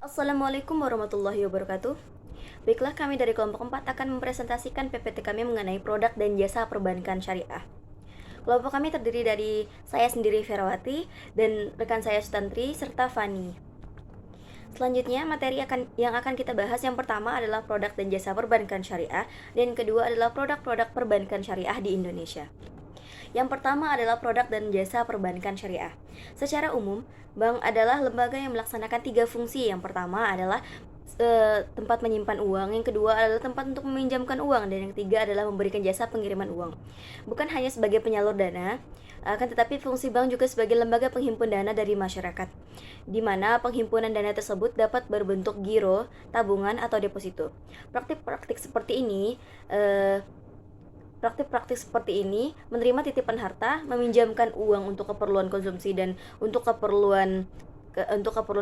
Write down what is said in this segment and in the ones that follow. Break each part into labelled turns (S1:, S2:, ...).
S1: Assalamualaikum warahmatullahi wabarakatuh. Baiklah, kami dari kelompok 4 akan mempresentasikan PPT kami mengenai produk dan jasa perbankan syariah. Kelompok kami terdiri dari saya sendiri Ferawati dan rekan saya Sutantri serta Fani. Selanjutnya, materi yang akan kita bahas yang pertama adalah produk dan jasa perbankan syariah dan yang kedua adalah produk-produk perbankan syariah di Indonesia. Yang pertama adalah produk dan jasa perbankan syariah. Secara umum, bank adalah lembaga yang melaksanakan tiga fungsi. Yang pertama adalah tempat menyimpan uang, yang kedua adalah tempat untuk meminjamkan uang, dan yang ketiga adalah memberikan jasa pengiriman uang. Bukan hanya sebagai penyalur dana, akan tetapi fungsi bank juga sebagai lembaga penghimpun dana dari masyarakat, di mana penghimpunan dana tersebut dapat berbentuk giro, tabungan, atau deposito. Praktik-praktik seperti ini Praktik-praktik seperti ini menerima titipan harta, meminjamkan uang untuk keperluan konsumsi dan untuk keperluan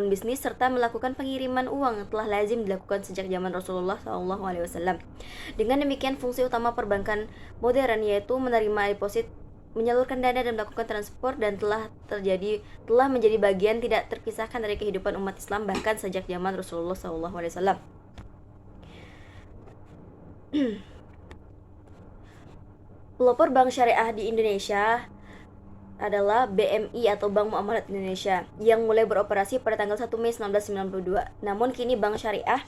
S1: bisnis, serta melakukan pengiriman uang telah lazim dilakukan sejak zaman Rasulullah SAW. Dengan demikian, fungsi utama perbankan modern yaitu menerima deposit, menyalurkan dana dan melakukan transport dan telah menjadi bagian tidak terpisahkan dari kehidupan umat Islam bahkan sejak zaman Rasulullah SAW. Pelopor bank syariah di Indonesia adalah BMI atau Bank Muamalat Indonesia yang mulai beroperasi pada tanggal 1 Mei 1992. Namun kini bank syariah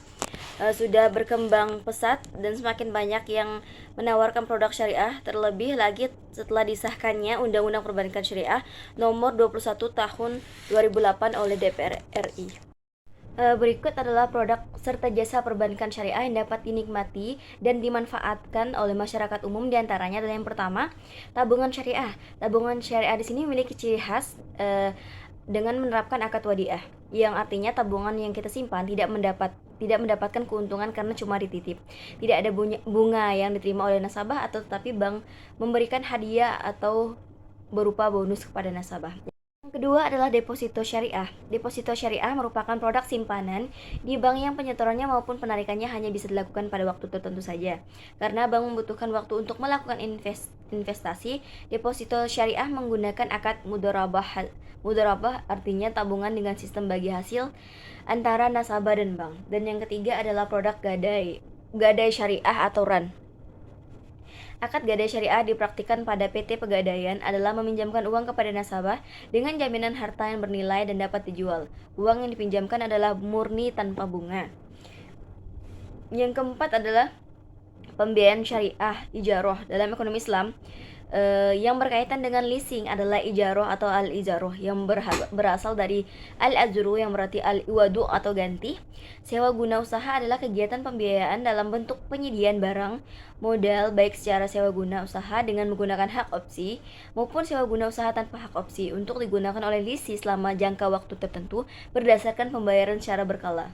S1: sudah berkembang pesat dan semakin banyak yang menawarkan produk syariah, terlebih lagi setelah disahkannya Undang-Undang Perbankan Syariah Nomor 21 Tahun 2008 oleh DPR RI. Berikut adalah produk serta jasa perbankan syariah yang dapat dinikmati dan dimanfaatkan oleh masyarakat umum. Diantaranya adalah yang pertama, tabungan syariah. Tabungan syariah di sini memiliki ciri khas dengan menerapkan akad wadiah, yang artinya tabungan yang kita simpan tidak mendapatkan keuntungan karena cuma dititip. Tidak ada bunga yang diterima oleh nasabah, atau tetapi bank memberikan hadiah atau berupa bonus kepada nasabah. Yang kedua adalah deposito syariah. Deposito syariah merupakan produk simpanan di bank yang penyetorannya maupun penarikannya hanya bisa dilakukan pada waktu tertentu saja. Karena bank membutuhkan waktu untuk melakukan investasi, deposito syariah menggunakan akad mudharabah. Mudharabah artinya tabungan dengan sistem bagi hasil antara nasabah dan bank. Dan yang ketiga adalah produk gadai. Gadai syariah atau RAN. Akad gadai syariah dipraktikkan pada PT Pegadaian adalah meminjamkan uang kepada nasabah dengan jaminan harta yang bernilai dan dapat dijual. Uang yang dipinjamkan adalah murni tanpa bunga. Yang keempat adalah pembiayaan syariah ijaroh. Dalam ekonomi Islam, yang berkaitan dengan leasing adalah ijaroh atau al-ijaroh yang berasal dari al-ajru yang berarti al-iwadu atau ganti. Sewa guna usaha adalah kegiatan pembiayaan dalam bentuk penyediaan barang modal baik secara sewa guna usaha dengan menggunakan hak opsi maupun sewa guna usaha tanpa hak opsi untuk digunakan oleh lisi selama jangka waktu tertentu berdasarkan pembayaran secara berkala.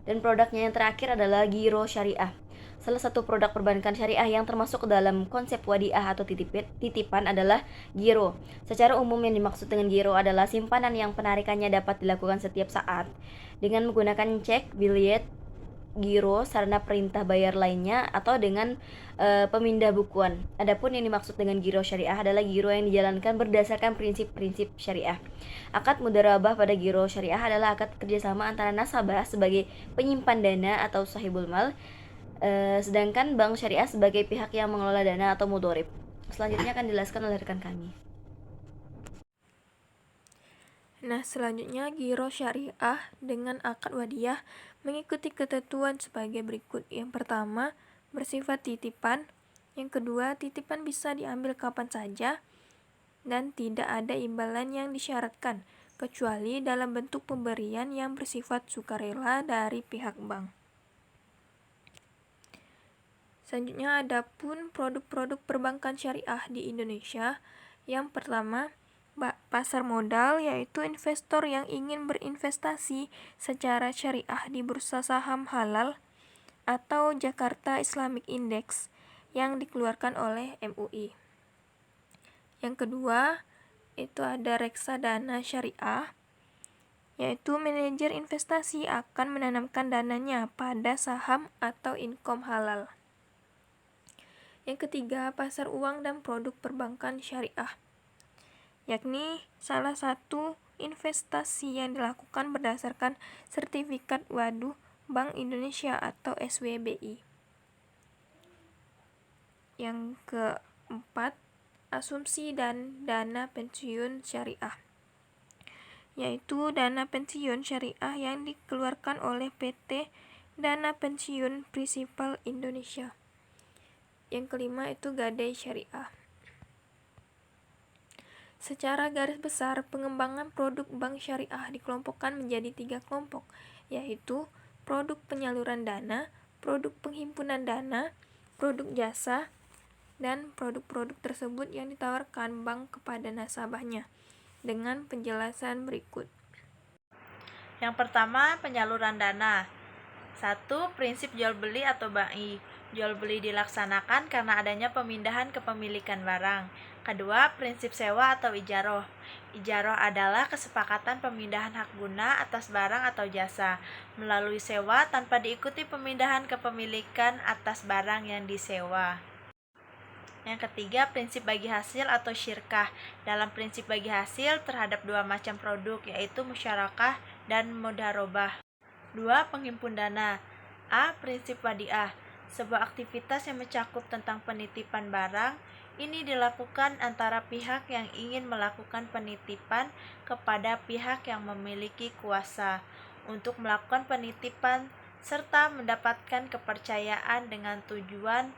S1: Dan produknya yang terakhir adalah giro syariah. Salah satu produk perbankan syariah yang termasuk dalam konsep wadiah atau titipan adalah giro. Secara umum yang dimaksud dengan giro adalah simpanan yang penarikannya dapat dilakukan setiap saat dengan menggunakan cek, biljet, giro, sarana perintah bayar lainnya, atau dengan pemindah bukuan. Adapun yang dimaksud dengan giro syariah adalah giro yang dijalankan berdasarkan prinsip-prinsip syariah. Akad mudharabah pada giro syariah adalah akad kerjasama antara nasabah sebagai penyimpan dana atau sahibul mal, sedangkan bank syariah sebagai pihak yang mengelola dana atau mudorib. Selanjutnya akan dijelaskan oleh rekan kami.
S2: Nah, selanjutnya giro syariah dengan akad wadiah mengikuti ketentuan sebagai berikut. Yang pertama, bersifat titipan. Yang kedua, titipan bisa diambil kapan saja dan tidak ada imbalan yang disyaratkan, kecuali dalam bentuk pemberian yang bersifat sukarela dari pihak bank. Selanjutnya, adapun produk-produk perbankan syariah di Indonesia. Yang pertama, pasar modal, yaitu investor yang ingin berinvestasi secara syariah di bursa saham halal atau Jakarta Islamic Index yang dikeluarkan oleh MUI. Yang kedua, itu ada reksadana syariah, yaitu manajer investasi akan menanamkan dananya pada saham atau income halal. Yang ketiga, pasar uang dan produk perbankan syariah, yakni salah satu investasi yang dilakukan berdasarkan sertifikat waduh Bank Indonesia atau SWBI. Yang keempat, asumsi dan dana pensiun syariah, yaitu dana pensiun syariah yang dikeluarkan oleh PT Dana Pensiun Prinsipal Indonesia. Yang kelima itu gadai syariah. Secara garis besar, pengembangan produk bank syariah dikelompokkan menjadi 3 kelompok, yaitu produk penyaluran dana, produk penghimpunan dana, produk jasa, dan produk-produk tersebut yang ditawarkan bank kepada nasabahnya dengan penjelasan berikut.
S3: Yang pertama, penyaluran dana. 1. Prinsip jual beli atau bai. Jual beli dilaksanakan karena adanya pemindahan kepemilikan barang. Kedua, prinsip sewa atau ijaroh. Ijaroh adalah kesepakatan pemindahan hak guna atas barang atau jasa melalui sewa tanpa diikuti pemindahan kepemilikan atas barang yang disewa. Yang ketiga, prinsip bagi hasil atau syirkah. Dalam prinsip bagi hasil terhadap 2 macam produk, yaitu musyarakah dan mudharobah. 2. Penghimpun dana. A. Prinsip wadiah. Sebuah aktivitas yang mencakup tentang penitipan barang. Ini dilakukan antara pihak yang ingin melakukan penitipan kepada pihak yang memiliki kuasa untuk melakukan penitipan serta mendapatkan kepercayaan dengan tujuan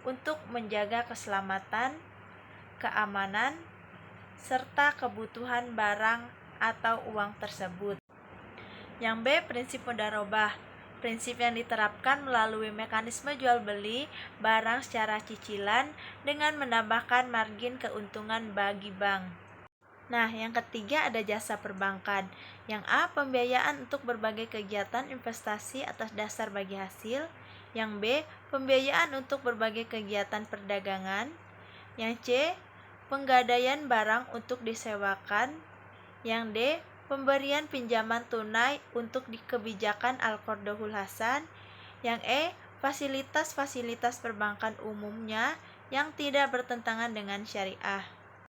S3: untuk menjaga keselamatan, keamanan, serta kebutuhan barang atau uang tersebut. Yang B. Prinsip mudharobah. Prinsip yang diterapkan melalui mekanisme jual beli barang secara cicilan dengan menambahkan margin keuntungan bagi bank. Nah, yang ketiga ada jasa perbankan. Yang A. Pembiayaan untuk berbagai kegiatan investasi atas dasar bagi hasil. Yang B. Pembiayaan untuk berbagai kegiatan perdagangan. Yang C. Penggadaian barang untuk disewakan. Yang D. Pemberian pinjaman tunai untuk kebijakan Al-Qardohul Hasan. Yang E. Fasilitas-fasilitas perbankan umumnya yang tidak bertentangan dengan syariah.